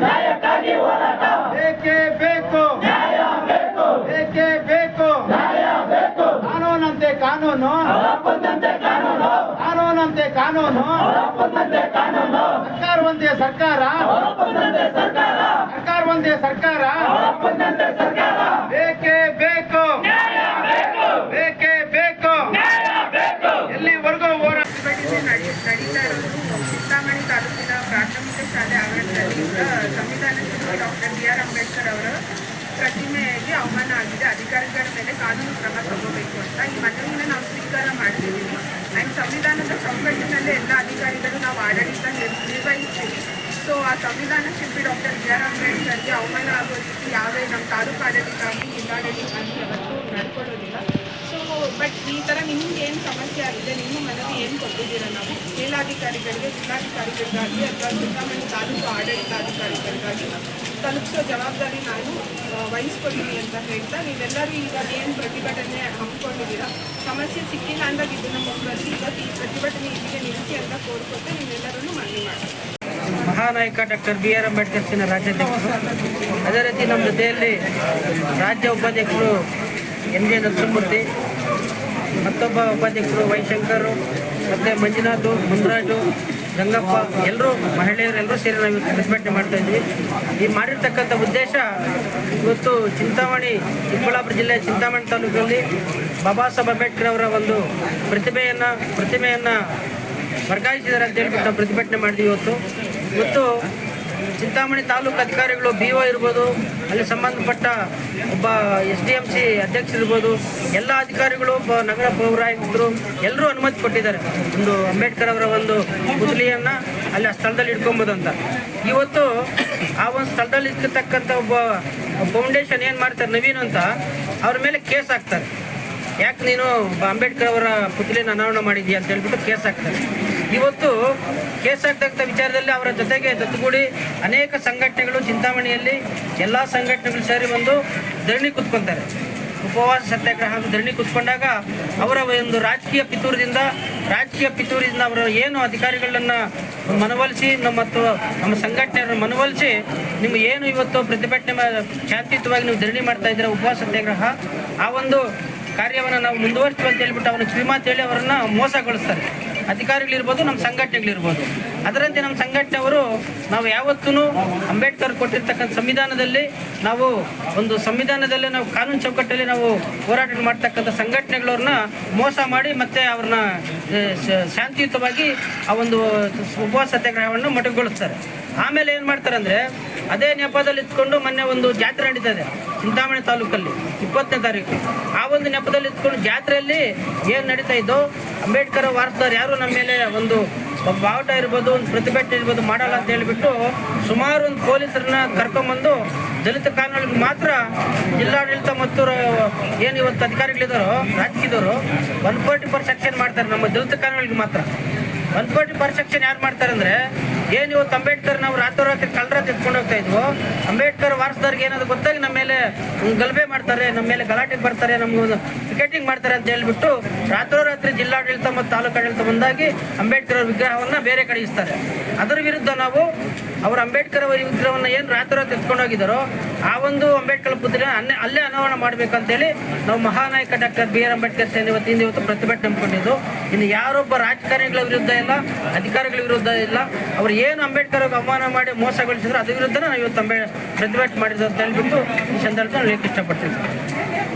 ನ್ಯಾಯಕ್ಕಾಗಿ ಹೋರಾಟ ಬೇಕೇ ಬೇಕು, ನ್ಯಾಯ ಬೇಕು, ಬೇಕೇ ಬೇಕು. ನ್ಯಾಯ ಬೇಕು. ಕಾನೂನಂತೆ ಕಾನೂನು, ಅವರಪ್ಪಂದಂತೆ ಕಾನೂನು, ಕಾನೂನಂತೆ ಕಾನೂನು, ಅವರಪ್ಪಂದಂತೆ ಕಾನೂನು, ಸರ್ಕಾರವಂತೆ ಸರ್ಕಾರ, ಅವರಪ್ಪಂದಂತೆ ಸರ್ಕಾರ, ಸರ್ಕಾರವಂತೆ ಸರ್ಕಾರ, ಅವರಪ್ಪಂದಂತೆ ಸರ್ಕಾರ. ಬೇಕೇ ಬೇಕು, ನ್ಯಾಯ ಬೇಕು, ಬೇಕೇ ಬೇಕು. ನ್ಯಾಯ ಬೇಕು. ಎಲ್ಲಿವರೆಗೂ ಹೋರಾಟ ನಡೀತಾ ಇರೋದು ಚಿಂತಾಮಣಿ ತಾಲೂಕಿನ ಪ್ರಾಥಮಿಕ ಶಾಲೆ ಆವರಣದಲ್ಲಿ ಸಂವಿಧಾನ ಶಿಲ್ಪಿ ಡಾಕ್ಟರ್ ಬಿ ಆರ್ ಅಂಬೇಡ್ಕರ್ ಅವರ ಪ್ರತಿಮೆಗೆ ಅವಮಾನ ಆಗಿದೆ. ಅಧಿಕಾರಿಗಳ ಮೇಲೆ ಕಾನೂನು ಕ್ರಮ ತಗೋಬೇಕು ಅಂತ ಈ ಮನವಿಯನ್ನು ನಾವು ಸ್ವೀಕಾರ ಮಾಡ್ತಿದ್ದೀವಿ. ಆ್ಯಂಡ್ ಸಂವಿಧಾನದ ಚೌಕಟ್ಟಿನಲ್ಲೇ ಎಲ್ಲ ಅಧಿಕಾರಿಗಳು ನಾವು ಆಡಳಿತ ನಿರ್ವಹಿಸ್ತೀವಿ. ಸೊ ಆ ಸಂವಿಧಾನ ಶಿಲ್ಪಿ ಡಾಕ್ಟರ್ ಬಿ ಆರ್ ಅಂಬೇಡ್ಕರ್ಗೆ ಅವಮಾನ ಆಗೋ ರೀತಿ ಯಾವುದೇ ನಮ್ಮ ತಾಲೂಕು ಆಡಳಿತ ಆಗಲಿ ಜಿಲ್ಲಾಡಳಿತ ಆಗಲಿ ಯಾವತ್ತೂ ನಡ್ಕೊಳ್ಳೋದಿಲ್ಲ. ಸೊ ಬಟ್ ಈ ಥರ ನಿಮ್ಗೆ ಏನು ಸಮಸ್ಯೆ ಆಗಿದೆ, ನಿಮ್ಮ ಮನವಿ ಏನು ಕೊಟ್ಟಿದ್ದೀರ ನಾವು ಮೇಲಾಧಿಕಾರಿಗಳಿಗೆ, ಜಿಲ್ಲಾಧಿಕಾರಿಗಳಿಗಾಗಲಿ ಅಥವಾ ಚಿಂತಾಮಣಿ ತಾಲೂಕು ಆಡಳಿತಾಧಿಕಾರಿಗಳಿಗಾಗಿ ತಲುಪಿಸೋ ಜವಾಬ್ದಾರಿ ನಾನು ವಹಿಸ್ಕೊಳ್ತೀನಿ ಅಂತ ಹೇಳ್ತಾ, ನೀವೆಲ್ಲರೂ ಈಗ ಏನು ಪ್ರತಿಭಟನೆ ಹಮ್ಮಿಕೊಂಡಿದ್ದೀರಾ, ಸಮಸ್ಯೆ ಸಿಕ್ಕಿಲ್ಲ ಅಂದಾಗ ಇದನ್ನು ಮುಂದುವರಿಸಿ ಇವತ್ತು ಈ ಪ್ರತಿಭಟನೆ ಇಲ್ಲಿಗೆ ನಿಲ್ಲಿಸಿ ಅಂತ ಕೋರ್ಕೊಟ್ಟು ನೀವೆಲ್ಲರೂ ಮನವಿ ಮಾಡಿ. ಮಹಾನಾಯಕ ಡಾಕ್ಟರ್ ಬಿ ಆರ್ ಅಂಬೇಡ್ಕರ್ ರಾಜ್ಯಾಧ್ಯಕ್ಷರು, ಅದೇ ರೀತಿ ನಮ್ಮ ಜೊತೆಯಲ್ಲಿ ರಾಜ್ಯ ಉಪಾಧ್ಯಕ್ಷರು ಎನ್ ಜೆ ನರಸಿಂಹಮೂರ್ತಿ, ಮತ್ತೊಬ್ಬ ಉಪಾಧ್ಯಕ್ಷರು ವೈಶಂಕರ್, ಮತ್ತು ಮಂಜುನಾಥ್, ಮುನ್ರಾಜು, ಗಂಗಪ್ಪ, ಎಲ್ಲರೂ ಮಹಿಳೆಯರೆಲ್ಲರೂ ಸೇರಿ ನಾವು ಇವತ್ತು ಪ್ರತಿಭಟನೆ ಮಾಡ್ತಾ ಇದ್ವಿ. ಈ ಮಾಡಿರ್ತಕ್ಕಂಥ ಉದ್ದೇಶ, ಇವತ್ತು ಚಿಂತಾಮಣಿ, ಚಿಕ್ಕಬಳ್ಳಾಪುರ ಜಿಲ್ಲೆಯ ಚಿಂತಾಮಣಿ ತಾಲೂಕಲ್ಲಿ ಬಾಬಾ ಸಾಹೇಬ್ ಅಂಬೇಡ್ಕರ್ ಅವರ ಒಂದು ಪ್ರತಿಮೆಯನ್ನು ವರ್ಗಾಯಿಸಿದ್ದಾರೆ ಅಂತ ಹೇಳ್ಬಿಟ್ಟು ನಾವು ಪ್ರತಿಭಟನೆ ಮಾಡಿದ್ವಿ. ಇವತ್ತು ಚಿಂತಾಮಣಿ ತಾಲೂಕು ಅಧಿಕಾರಿಗಳು, ಬಿ ಒ ಇರ್ಬೋದು, ಅಲ್ಲಿ ಸಂಬಂಧಪಟ್ಟ ಒಬ್ಬ SDMC ಅಧ್ಯಕ್ಷರಿರ್ಬೋದು, ಎಲ್ಲ ಅಧಿಕಾರಿಗಳು, ನಗರ ಪೌರಾಯುಕ್ತರು ಎಲ್ಲರೂ ಅನುಮತಿ ಕೊಟ್ಟಿದ್ದಾರೆ ಒಂದು ಅಂಬೇಡ್ಕರ್ ಅವರ ಒಂದು ಪುತ್ಲಿಯನ್ನು ಅಲ್ಲಿ ಆ ಸ್ಥಳದಲ್ಲಿ ಇಟ್ಕೊಬೋದು ಅಂತ. ಇವತ್ತು ಆ ಒಂದು ಸ್ಥಳದಲ್ಲಿ ಇರ್ತಕ್ಕಂಥ ಒಬ್ಬ ಫೌಂಡೇಶನ್ ಏನು ಮಾಡ್ತಾರೆ, ನವೀನ್ ಅಂತ, ಅವ್ರ ಮೇಲೆ ಕೇಸ್ ಹಾಕ್ತಾರೆ. ಯಾಕೆ ನೀನು ಅಂಬೇಡ್ಕರ್ ಅವರ ಪುತ್ಲಿನ ಅನಾವರಣ ಮಾಡಿದ್ಯಾ ಅಂತ ಹೇಳ್ಬಿಟ್ಟು ಕೇಸ್ ಹಾಕ್ತಾರೆ. ಇವತ್ತು ಕೇಸ್ ಆಗ್ತಕ್ಕಂಥ ವಿಚಾರದಲ್ಲಿ ಅವರ ಜೊತೆಗೆ ಜೊತೆಗೂಡಿ ಅನೇಕ ಸಂಘಟನೆಗಳು ಚಿಂತಾಮಣಿಯಲ್ಲಿ ಎಲ್ಲ ಸಂಘಟನೆಗಳು ಸೇರಿ ಒಂದು ಧರಣಿ ಕೂತ್ಕೊತಾರೆ. ಉಪವಾಸ ಸತ್ಯಾಗ್ರಹ ಧರಣಿ ಕೂತ್ಕೊಂಡಾಗ ಅವರ ಒಂದು ರಾಜಕೀಯ ಪಿತೂರದಿಂದ ಅವರು ಏನು ಅಧಿಕಾರಿಗಳನ್ನು ಮನವೊಲಿಸಿ ನಮ್ಮ ಸಂಘಟನೆಯನ್ನು ಮನವೊಲಿಸಿ, ನಿಮ್ಮ ಏನು ಇವತ್ತು ಪ್ರತಿಭಟನೆ ಶಾಂತಿಯುತವಾಗಿ ನೀವು ಧರಣಿ ಮಾಡ್ತಾ ಇದ್ದೀರಾ, ಉಪವಾಸ ಸತ್ಯಾಗ್ರಹ, ಆ ಒಂದು ಕಾರ್ಯವನ್ನು ನಾವು ಮುಂದುವರಿಸ್ತೀವಿ ಅಂತ ಹೇಳ್ಬಿಟ್ಟು ಅವನ ಕಿವಿಮಾತೇಳಿ ಅವರನ್ನು ಮೋಸಗೊಳಿಸ್ತಾರೆ. ಅಧಿಕಾರಿಗಳಿರ್ಬೋದು, ನಮ್ಮ ಸಂಘಟನೆಗಳಿರ್ಬೋದು. ಅದರಂತೆ ನಮ್ಮ ಸಂಘಟನೆಯವರು ನಾವು ಯಾವತ್ತೂ ಅಂಬೇಡ್ಕರ್ ಕೊಟ್ಟಿರ್ತಕ್ಕಂಥ ಸಂವಿಧಾನದಲ್ಲಿ ನಾವು ಕಾನೂನು ಚೌಕಟ್ಟಲ್ಲಿ ನಾವು ಹೋರಾಟ ಮಾಡ್ತಕ್ಕಂಥ ಸಂಘಟನೆಗಳವ್ರನ್ನ ಮೋಸ ಮಾಡಿ ಮತ್ತೆ ಅವ್ರನ್ನ ಶಾಂತಿಯುತವಾಗಿ ಆ ಒಂದು ಉಪವಾಸ ಸತ್ಯಾಗ್ರಹವನ್ನು ಮೊಟಕುಗೊಳಿಸ್ತಾರೆ. ಆಮೇಲೆ ಏನು ಮಾಡ್ತಾರೆ ಅಂದರೆ, ಅದೇ ನೆಪದಲ್ಲಿ ಇಟ್ಕೊಂಡು ಮೊನ್ನೆ ಒಂದು ಜಾತ್ರೆ ನಡೀತದೆ ಚಿಂತಾಮಣಿ ತಾಲೂಕಲ್ಲಿ 20ನೇ ತಾರೀಕು. ಆ ಒಂದು ನೆಪದಲ್ಲಿ ಇಟ್ಕೊಂಡು ಜಾತ್ರೆಯಲ್ಲಿ ಏನು ನಡೀತಾ ಇದ್ದೋ, ಅಂಬೇಡ್ಕರ್ ವಾರಸ್ದಾರ್ ಯಾರು ನಮ್ಮ ಮೇಲೆ ಒಂದು ಬಾವುಟ ಇರ್ಬೋದು, ಒಂದು ಪ್ರತಿಭಟನೆ ಇರ್ಬೋದು ಮಾಡಲ್ಲ ಅಂತ ಹೇಳಿಬಿಟ್ಟು ಸುಮಾರು ಒಂದು ಪೊಲೀಸರನ್ನ ಕರ್ಕೊಂಬಂದು ದಲಿತ ಕಾನೂನಿಗೆ ಮಾತ್ರ ಜಿಲ್ಲಾಡಳಿತ ಮತ್ತು ಏನು ಇವತ್ತು ಅಧಿಕಾರಿಗಳಿದ್ದಾರೋ ರಾಜಕೀಯದವರು 140 ಸೆಕ್ಷನ್ ಮಾಡ್ತಾರೆ. ನಮ್ಮ ದಲಿತ ಕಾನೂನಿಗೆ ಮಾತ್ರ 140 ಸೆಕ್ಷನ್ ಯಾರು ಮಾಡ್ತಾರೆ ಅಂದರೆ, ಏನು ಇವತ್ತು ಅಂಬೇಡ್ಕರ್ ನಾವು ರಾತ್ರೋರಾತ್ರಿ ಕಳ್ಳರಾತ್ರಿ ಎತ್ಕೊಂಡು ಹೋಗ್ತಾ ಇದ್ವು, ಅಂಬೇಡ್ಕರ್ ವಾರಸ್ದಾರ್ಗೆ ಏನಾದ್ರು ಗೊತ್ತಾಗಿ ನಮ್ಮ ಮೇಲೆ ಗಲಭೆ ಮಾಡ್ತಾರೆ, ನಮ್ಮ ಮೇಲೆ ಗಲಾಟೆಗೆ ಬರ್ತಾರೆ, ನಮ್ಗೆ ಪಿಕೆಟಿಂಗ್ ಮಾಡ್ತಾರೆ ಅಂತ ಹೇಳ್ಬಿಟ್ಟು ರಾತ್ರೋರಾತ್ರಿ ಜಿಲ್ಲಾಡಳಿತ ಮತ್ತು ತಾಲೂಕು ಆಡಳಿತ ಬಂದಾಗಿ ಅಂಬೇಡ್ಕರ್ ಅವ್ರ ವಿಗ್ರಹವನ್ನು ಬೇರೆ ಕಡೆ ಇಸ್ತಾರೆ. ಅದರ ವಿರುದ್ಧ ನಾವು ಅಂಬೇಡ್ಕರ್ ಅವರ ವಿಗ್ರಹವನ್ನು ಏನು ರಾತ್ರೋರಾತ್ರಿ ಎತ್ಕೊಂಡು ಹೋಗಿದ್ದಾರೋ ಆ ಒಂದು ಅಂಬೇಡ್ಕರ್ ಪುತ್ರಿ ಅಲ್ಲೇ ಅನಾವರಣ ಮಾಡಬೇಕಂತೇಳಿ ನಾವು ಮಹಾನಾಯಕ ಡಾಕ್ಟರ್ ಬಿ ಆರ್ ಅಂಬೇಡ್ಕರ್ ಸೇನೆ ಇವತ್ತು ಪ್ರತಿಭಟನೆ ನಂಬಿಕೊಂಡಿದ್ದು. ಇನ್ನು ಯಾರೊಬ್ಬ ರಾಜಕಾರಣಿಗಳ ವಿರುದ್ಧ ಇಲ್ಲ, ಅಧಿಕಾರಿಗಳ ವಿರುದ್ಧ ಇಲ್ಲ. ಅವರು ಏನು ಅಂಬೇಡ್ಕರ್ ಅವಮಾನ ಮಾಡಿ ಮೋಸಗೊಳಿಸಿದ್ರು ಅದ್ರ ವಿರುದ್ಧ ನಾವು ಇವತ್ತು ಪ್ರತಿಭಟನೆ ಮಾಡಿದ್ದು ಅಂತ ಹೇಳ್ಬಿಟ್ಟು ಈ ಸಂದರ್ಭದಲ್ಲಿ ಹೇಳಕ್ಕೆ ಇಷ್ಟಪಡ್ತೀವಿ.